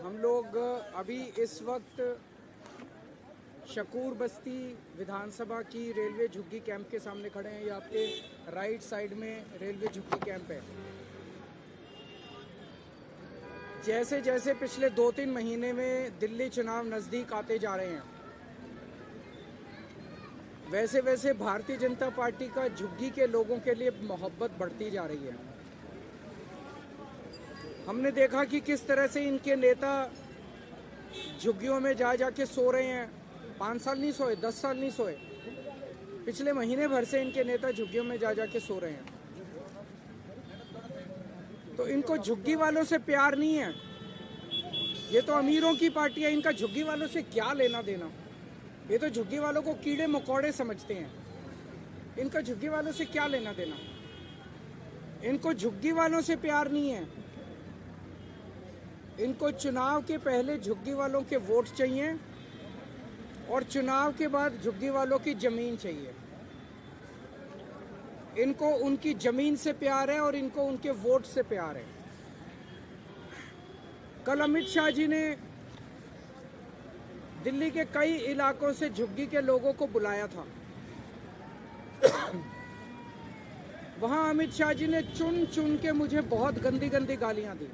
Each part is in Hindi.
हम लोग अभी इस वक्त शकूर बस्ती विधानसभा की रेलवे झुग्गी कैंप के सामने खड़े हैं। ये आपके राइट साइड में रेलवे झुग्गी कैंप है। जैसे जैसे पिछले 2-3 महीने में दिल्ली चुनाव नज़दीक आते जा रहे हैं, वैसे वैसे भारतीय जनता पार्टी का झुग्गी के लोगों के लिए मोहब्बत बढ़ती जा रही है। हमने देखा कि किस तरह से इनके नेता झुग्गियों में जा के सो रहे हैं। 5 साल नहीं सोए, 10 साल नहीं सोए, पिछले महीने भर से इनके नेता झुग्गियों में जा के सो रहे हैं। तो इनको झुग्गी वालों से प्यार नहीं है। ये तो अमीरों की पार्टी है, इनका झुग्गी वालों से क्या लेना देना। ये तो झुग्गी वालों को कीड़े मकोड़े समझते हैं। इनका झुग्गी वालों से क्या लेना देना। इनको झुग्गी वालों से प्यार नहीं है। इनको चुनाव के पहले झुग्गी वालों के वोट चाहिए और चुनाव के बाद झुग्गी वालों की जमीन चाहिए। इनको उनकी जमीन से प्यार है और इनको उनके वोट से प्यार है। कल अमित शाह जी ने दिल्ली के कई इलाकों से झुग्गी के लोगों को बुलाया था। वहां अमित शाह जी ने चुन चुन के मुझे बहुत गंदी गंदी गालियां दी।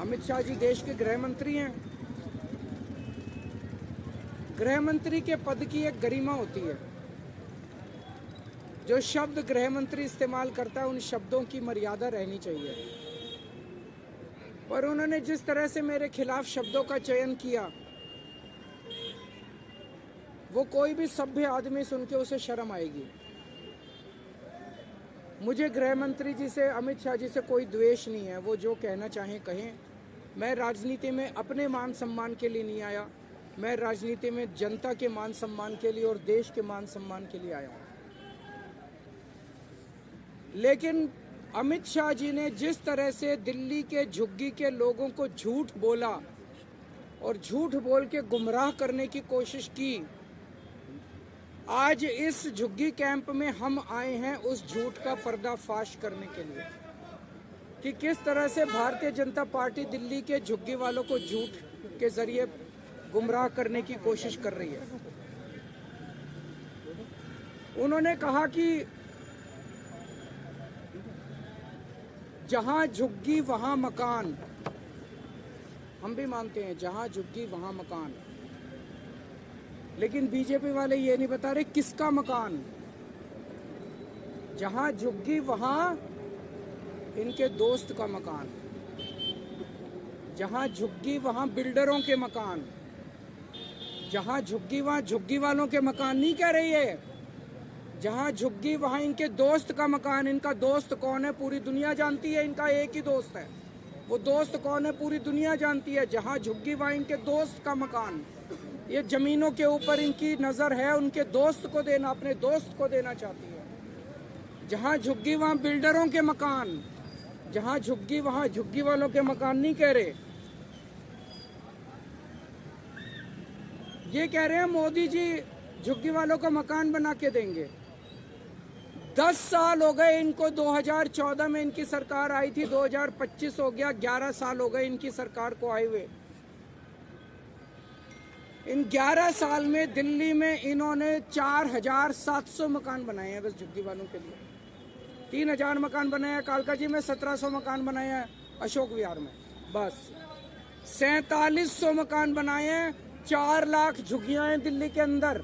अमित शाह जी देश के गृह मंत्री हैं। गृह मंत्री के पद की एक गरिमा होती है। जो शब्द गृह मंत्री इस्तेमाल करता है, उन शब्दों की मर्यादा रहनी चाहिए। पर उन्होंने जिस तरह से मेरे खिलाफ शब्दों का चयन किया, वो कोई भी सभ्य आदमी सुन के उसे शर्म आएगी। मुझे गृह मंत्री जी से, अमित शाह जी से कोई द्वेष नहीं है। वो जो कहना चाहें कहें। मैं राजनीति में अपने मान सम्मान के लिए नहीं आया। मैं राजनीति में जनता के मान सम्मान के लिए और देश के मान सम्मान के लिए आया हूं। लेकिन अमित शाह जी ने जिस तरह से दिल्ली के झुग्गी के लोगों को झूठ बोला और झूठ बोल के गुमराह करने की कोशिश की, आज इस झुग्गी कैंप में हम आए हैं उस झूठ का पर्दाफाश करने के लिए कि किस तरह से भारतीय जनता पार्टी दिल्ली के झुग्गी वालों को झूठ के जरिए गुमराह करने की कोशिश कर रही है। उन्होंने कहा कि जहां झुग्गी वहां मकान। हम भी मानते हैं जहां झुग्गी वहां मकान, लेकिन बीजेपी वाले ये नहीं बता रहे किसका मकान। जहां झुग्गी वहां इनके दोस्त का मकान, जहां झुग्गी वहां बिल्डरों के मकान, जहां झुग्गी वहां झुग्गी वालों के मकान नहीं कह रही है। जहां झुग्गी वहां इनके दोस्त का मकान। इनका दोस्त कौन है पूरी दुनिया जानती है। इनका एक ही दोस्त है। वो दोस्त कौन है पूरी दुनिया जानती है। जहां झुग्गी वहां इनके दोस्त का मकान। ये जमीनों के ऊपर इनकी नजर है, उनके दोस्त को देना, अपने दोस्त को देना चाहती है। जहां झुग्गी वहां बिल्डरों के मकान। जहां झुग्गी वहां झुग्गी वालों के मकान नहीं कह रहे। ये कह रहे हैं मोदी जी झुग्गी वालों को मकान बना के देंगे। 10 साल हो गए इनको। 2014 में इनकी सरकार आई थी, 2025 हो गया, 11 साल हो गए इनकी सरकार को आए हुए। इन 11 साल में दिल्ली में इन्होंने 4700 मकान बनाए हैं बस झुग्गी वालों के लिए। 3000 मकान बनाया है कालका जी में, 1700 मकान बनाया है अशोक विहार में, बस 4700 मकान बनाए हैं। 4 लाख झुग्गियां हैं दिल्ली के अंदर।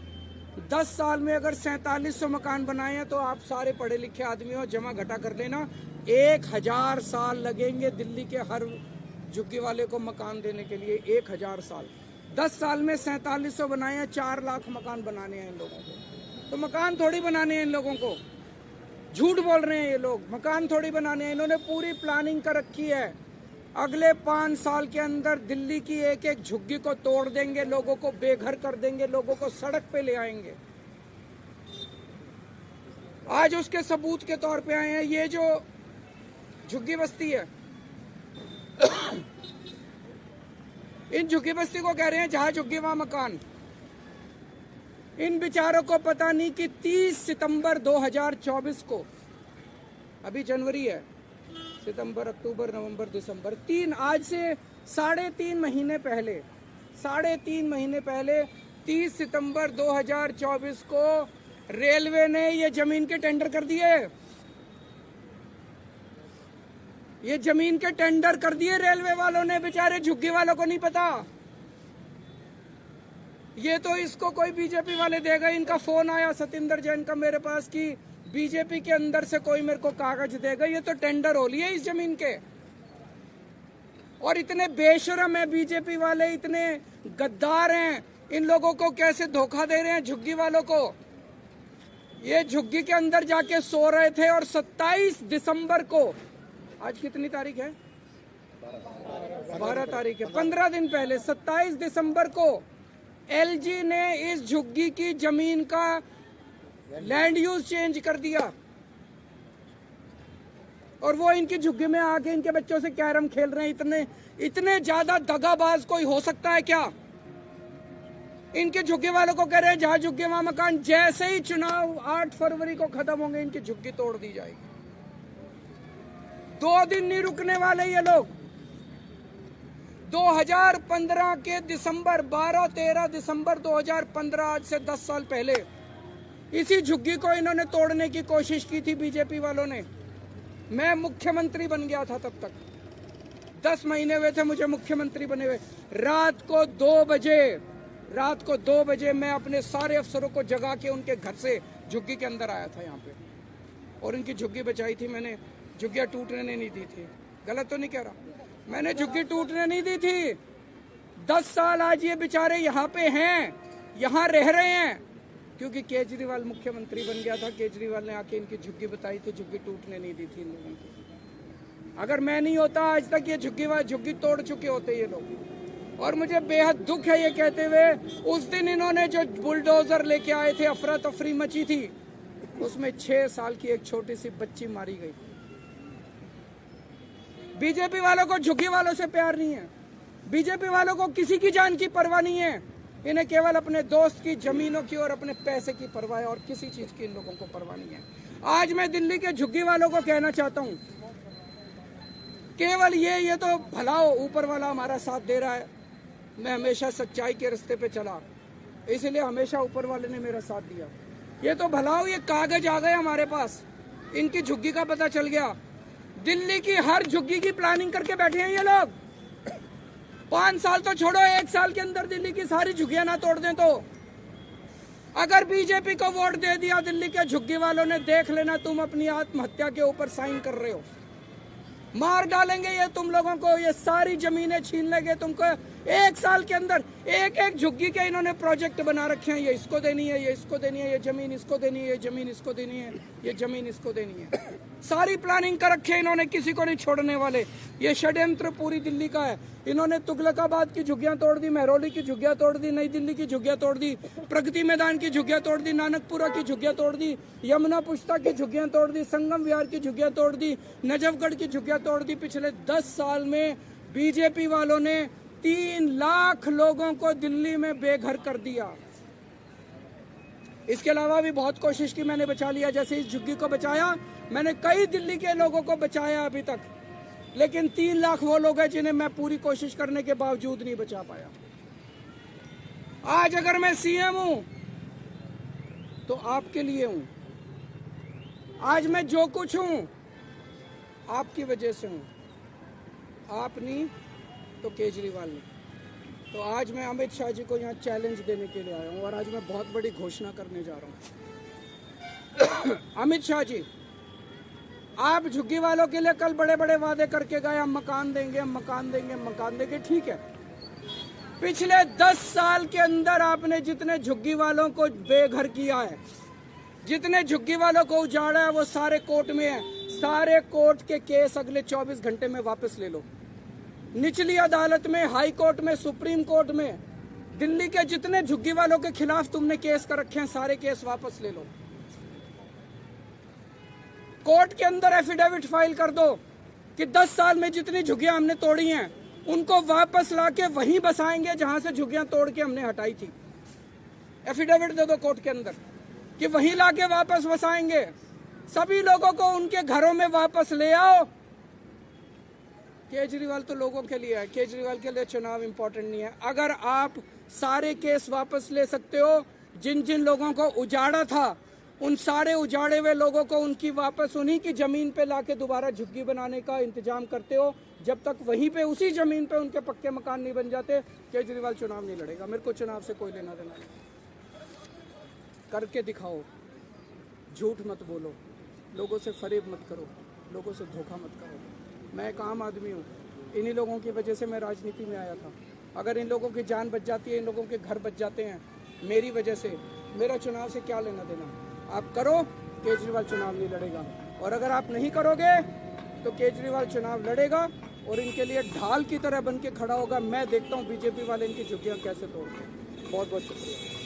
10 साल में अगर 4700 मकान बनाए हैं तो आप सारे पढ़े लिखे आदमी हो, जमा घटा कर देना, 1000 साल लगेंगे दिल्ली के हर झुग्गी वाले को मकान देने के लिए। 1000 साल। 10 साल में 4700 बनाए हैं। 4 लाख मकान बनाने हैं इन लोगों को। तो मकान थोड़ी बनाने हैं इन लोगों को। झूठ बोल रहे हैं ये लोग। मकान थोड़ी बनाने हैं। इन्होंने पूरी प्लानिंग कर रखी है। अगले 5 साल के अंदर दिल्ली की एक एक झुग्गी को तोड़ देंगे, लोगों को बेघर कर देंगे, लोगों को सड़क पे ले आएंगे। आज उसके सबूत के तौर पे आए हैं। ये जो झुग्गी बस्ती है, इन झुग्गी बस्ती को कह रहे हैं जहां झुग्गी वहां मकान। इन बेचारों को पता नहीं कि 30 सितंबर 2024 को अभी जनवरी है, सितंबर, अक्टूबर, नवंबर, दिसंबर, आज से 3.5 महीने पहले 30 सितंबर 2024 को रेलवे ने ये जमीन के टेंडर कर दिए। ये जमीन के टेंडर कर दिए रेलवे वालों ने, बेचारे झुग्गी वालों को नहीं पता। ये तो इसको कोई बीजेपी वाले देगा। इनका फोन आया सतिंदर जैन का मेरे पास कि बीजेपी के अंदर से कोई मेरे को कागज देगा। ये तो टेंडर हो लिए इस जमीन के। और इतने बेशरम है बीजेपी वाले, इतने गद्दार हैं, इन लोगों को कैसे धोखा दे रहे हैं झुग्गी वालों को। ये झुग्गी के अंदर जाके सो रहे थे और 27 दिसंबर को, आज कितनी तारीख है? 12 तारीख है, 15 दिन पहले 27 दिसंबर को एलजी ने इस झुग्गी की जमीन का लैंड यूज चेंज कर दिया। और वो इनकी झुग्गी में आके इनके बच्चों से कैरम खेल रहे हैं। इतने ज्यादा दगाबाज कोई हो सकता है क्या? इनके झुग्गी वालों को कह रहे हैं जहां झुग्गी वहां मकान। जैसे ही चुनाव 8 फरवरी को खत्म होंगे इनकी झुग्गी तोड़ दी जाएगी। 2 दिन नहीं रुकने वाले ये लोग। 2015 के दिसंबर 12-13 दिसंबर 2015, आज से 10 साल पहले, इसी झुग्गी को इन्होंने तोड़ने की कोशिश की थी बीजेपी वालों ने। मैं मुख्यमंत्री बन गया था तब तक, 10 महीने हुए थे मुझे मुख्यमंत्री बने हुए। रात को 2 बजे मैं अपने सारे अफसरों को जगा के उनके घर से झुग्गी के अंदर आया था यहाँ पे, और इनकी झुग्गी बचाई थी मैंने। झुग्गियां टूटने नहीं दी थी। गलत तो नहीं कह रहा, मैंने झुग्गी टूटने नहीं दी थी। 10 साल आज ये बेचारे यहाँ पे हैं, यहाँ रह रहे हैं, क्योंकि केजरीवाल मुख्यमंत्री बन गया था। केजरीवाल ने आके इनकी झुग्गी बताई थी, झुग्गी टूटने नहीं दी थी इन लोगों की। अगर मैं नहीं होता आज तक ये झुग्गी तोड़ चुके होते ये लोग। और मुझे बेहद दुख है ये कहते हुए, उस दिन इन्होंने जो बुलडोजर लेके आए थे, अफरा तफरी मची थी, उसमें 6 साल की एक छोटी सी बच्ची मारी गई। बीजेपी वालों को झुग्गी वालों से प्यार नहीं है। बीजेपी वालों को किसी की जान की परवाह नहीं है। इन्हें केवल अपने दोस्त की जमीनों की और अपने पैसे की परवाह है, और किसी चीज की इन लोगों को परवाह नहीं है। आज मैं दिल्ली के झुग्गी वालों को कहना चाहता हूं, केवल ये तो भला हो, ऊपर वाला हमारा साथ दे रहा है। मैं हमेशा सच्चाई के रास्ते पे चला, इसलिए हमेशा ऊपर वाले ने मेरा साथ दिया। ये तो भला हो, ये कागज आ गए हमारे पास, इनकी झुग्गी का पता चल गया। दिल्ली की हर झुग्गी की प्लानिंग करके बैठे हैं ये लोग। 5 साल तो छोड़ो, 1 साल के अंदर दिल्ली की सारी झुग्गियां ना तोड़ दें तो। अगर बीजेपी को वोट दे दिया दिल्ली के झुग्गी वालों ने, देख लेना तुम अपनी आत्महत्या के ऊपर साइन कर रहे हो। मार डालेंगे ये तुम लोगों को, ये सारी जमीनें छीन लेंगे तुमको। 1 साल के अंदर एक झुग्गी के इन्होंने प्रोजेक्ट बना रखे हैं। ये इसको देनी है, ये इसको देनी है, ये जमीन इसको देनी है, ये जमीन इसको देनी है, ये जमीन इसको देनी है। सारी प्लानिंग कर रखी है इन्होंने, किसी को नहीं छोड़ने वाले। ये षड्यंत्र पूरी दिल्ली का है। इन्होंने तुगलकाबाद की झुग्गियां तोड़ दी, महरौली की झुग्गियां तोड़ दी, नई दिल्ली की झुग्गियां तोड़ दी, प्रगति मैदान की झुग्गियां तोड़ दी, नानकपुरा की झुग्गियां तोड़ दी, यमुना पुष्ता की झुग्गियां तोड़ दी, संगम विहार की झुग्गियां तोड़ दी, नजफगढ़ की झुग्गियां तोड़ दी। पिछले 10 साल में बीजेपी वालों ने 3 लाख लोगों को दिल्ली में बेघर कर दिया। इसके अलावा भी बहुत कोशिश की मैंने, बचा लिया। जैसे इस झुग्गी को बचाया मैंने, कई दिल्ली के लोगों को बचाया अभी तक, लेकिन 3 लाख वो लोग हैं जिन्हें मैं पूरी कोशिश करने के बावजूद नहीं बचा पाया। आज अगर मैं सीएम हूं तो आपके लिए हूं। आज मैं जो कुछ हूं आपकी वजह से हूं। आप नहीं तो केजरीवाल ने। तो आज मैं अमित शाह जी को यहाँ चैलेंज देने के लिए आया हूँ, और आज मैं बहुत बड़ी घोषणा करने जा रहा हूँ। अमित शाह जी, आप झुग्गी वालों के लिए कल बड़े बड़े वादे करके गए, हम मकान देंगे, हम मकान देंगे, हम मकान देंगे। ठीक है, पिछले 10 साल के अंदर आपने जितने झुग्गी वालों को बेघर किया है, जितने झुग्गी वालों को उजाड़ा है, वो सारे कोर्ट में है। सारे कोर्ट के केस अगले 24 घंटे में वापस ले लो। निचली अदालत में, हाई कोर्ट में, सुप्रीम कोर्ट में, दिल्ली के जितने झुग्गी वालों के खिलाफ तुमने केस कर रखे हैं, सारे केस वापस ले लो। कोर्ट के अंदर एफिडेविट फाइल कर दो कि 10 साल में जितनी झुग्गियां हमने तोड़ी हैं उनको वापस लाके वहीं बसाएंगे जहां से झुग्गियां तोड़ के हमने हटाई थी। एफिडेविट दे दो कोर्ट के अंदर कि वहीं लाके वापस बसाएंगे। सभी लोगों को उनके घरों में वापस ले आओ। केजरीवाल तो लोगों के लिए है, केजरीवाल के लिए चुनाव इंपॉर्टेंट नहीं है। अगर आप सारे केस वापस ले सकते हो, जिन जिन लोगों को उजाड़ा था उन सारे उजाड़े हुए लोगों को उनकी वापस उन्हीं की जमीन पे लाके दोबारा झुग्गी बनाने का इंतजाम करते हो, जब तक वहीं पे उसी जमीन पे उनके पक्के मकान नहीं बन जाते, केजरीवाल चुनाव नहीं लड़ेगा। मेरे को चुनाव से कोई लेना देना नहीं। करके दिखाओ, झूठ मत बोलो, लोगों से फरेब मत करो, लोगों से धोखा मत करो। मैं एक आम आदमी हूँ, इन्हीं लोगों की वजह से मैं राजनीति में आया था। अगर इन लोगों की जान बच जाती है, इन लोगों के घर बच जाते हैं मेरी वजह से, मेरा चुनाव से क्या लेना देना। आप करो, केजरीवाल चुनाव नहीं लड़ेगा। और अगर आप नहीं करोगे तो केजरीवाल चुनाव लड़ेगा और इनके लिए ढाल की तरह बन के खड़ा होगा। मैं देखता हूँ बीजेपी वाले इनकी झुग्गियाँ कैसे तोड़ते हैं। बहुत बहुत शुक्रिया।